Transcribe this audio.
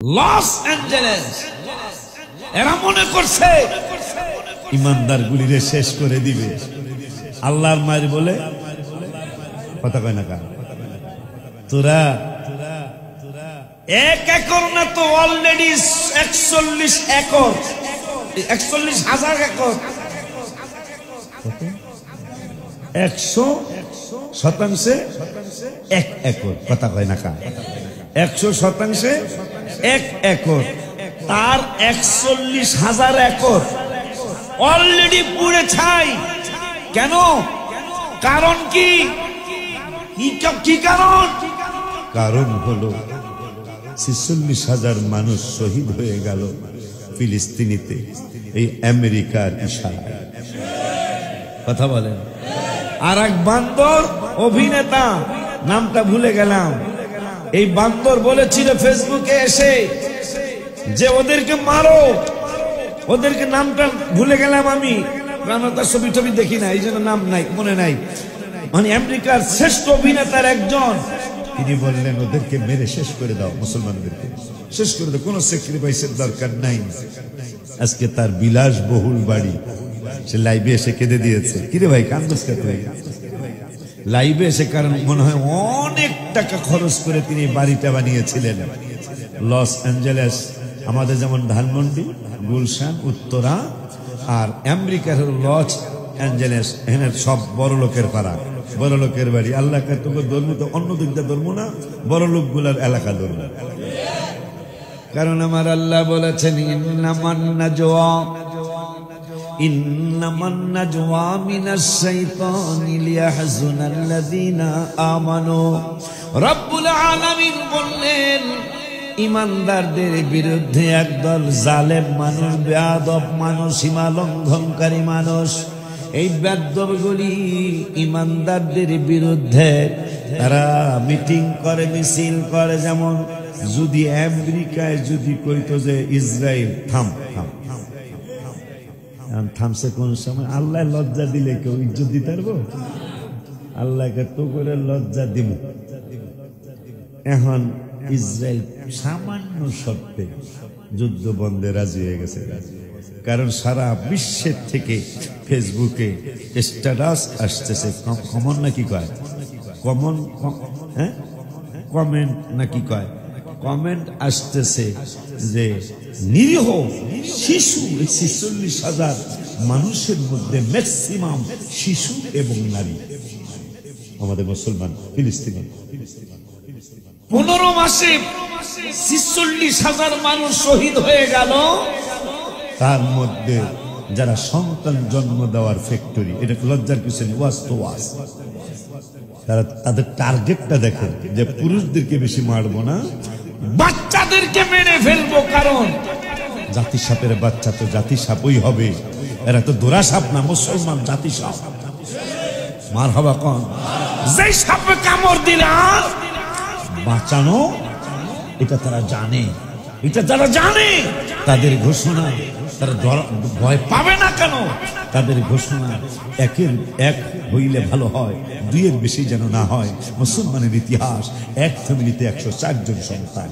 Los Angeles এরা মনে করছে ইমানদার গুলিরে শেষ করে দিবে। আল্লাহর মায়ের বলে কথা কয় না কার তোরা 1 একর না তো অলরেডি 41 একর 41,000 একর 100% 1 একর কথা কয় না কার 100% 1 একর তার 41,000 একর অলরেডি পুড়ে ছাই। কেন? কারণ কি কারণ? কারণ হলো 46,000 মানুষ শহীদ হয়ে গেল ফিলিস্তিনিতে এই আমেরিকার ইশারায়। কথা বলেন। আর এক বান্দর অভিনেতা নামটা ভুলে গেলাম, এই বান্দর বলেছিল ফেসবুকে এসে যে ওদেরকে মারো, ওদেরকে নামটা ভুলে গেলাম আমি, কারণ তার ছবি টবি দেখি না এই জন্য নাম নাই মনে নাই। মানে আমেরিকার শ্রেষ্ঠ অভিনেতার একজন, তিনি বললেন ওদেরকে মেরে শেষ করে দাও, মুসলমানদেরকে শেষ করে দাও, কোনো স্যাক্রিফাইসের দরকার নাই। আজকে তার বিলাসবহুল বাড়ি সে লাইভে এসে কেঁদে দিয়েছে। কিরে ভাই কান্দস কে তুই? লাইভে এসে, কারণ মনে হয় অনেক টাকা খরচ করে তিনি বাড়িটা বানিয়েছিলেন। লস অ্যাঞ্জেলেস আমাদের যেমন ধানমন্ডি, গুলশান, উত্তরা, আর আমেরিকার লস অ্যাঞ্জেলেস এখানে সব বড় লোকের পাড়া, বড় লোকের বাড়ি। আল্লাহকে তোকে ধর্ম তো অন্য দিকটা ধর্ম না, বড় লোক গুলার এলাকা ধর্ম। কারণ আমার আল্লাহ বলেছেন ইন্নামান নাজওয়া মিনাশ শাইতানি লিয়াহজুনাল্লাযীনা আমানু। রব্বুল আলামিন বললেন ইমানদারদের বিরুদ্ধে একদল জালেম মানুষ, বেয়াদব মানুষ, সীমা লঙ্ঘনকারী মানুষ, এই বেয়াদবগুলি ইমানদারদের বিরুদ্ধে তারা মিটিং করে, মিছিল করে। যেমন যদি আমেরিকায় যদি কইতো যে ইসরায়েল থামছে কোন সময়, আল্লাহ লজ্জা দিলে কেউ ইজ্জত দিতে পারবো? আল্লাহকে তো করে লজ্জা দিব। এখন ইসরায়েল সামান্য শর্তে যুদ্ধ বন্ধে রাজি হয়ে গেছে, কারণ সারা বিশ্বের থেকে ফেসবুকে স্ট্যাটাস আসতেছে, কমন নাকি কয়, কমন হ্যাঁ কমেন্ট নাকি কয়, কমেন্ট আসতেছে যে নিরীহ শিশু 46,000 মানুষের মধ্যে ম্যাক্সিমাম শিশু এবং নারী আমাদের মুসলমান ফিলিস্তিনি। 15 মাসে 46,000 মানুষ শহীদ হয়ে গেল। তার মধ্যে যারা সন্তান জন্ম দেওয়ার ফ্যাক্টরি, এটা লজ্জার কিছু নেই, ওয়াজ তো ওয়াজ। তারা তাদের টার্গেটটা দেখেন যে পুরুষদেরকে বেশি মারবো না, বাচ্চাদেরকে মেরে ফেলবো। কারণ জাতি সাপের বাচ্চা তো জাতি সাপই হবে, এরা তো দোরা সাপ না, মুসলমান জাতি সাপ। মার হবা কন, যে সাপে কামড় দিলে বাঁচানো, এটা তারা জানে। এটা যারা জানে তাদের ঘোষণা, তারা ভয় পাবে না কেন? তাদের ঘোষণা 1-এর 1 হইলে ভালো হয়, 2-এর বেশি যেন না হয়। মুসলমানের ইতিহাস, এক ফ্যামিলিতে 104 জন সন্তান।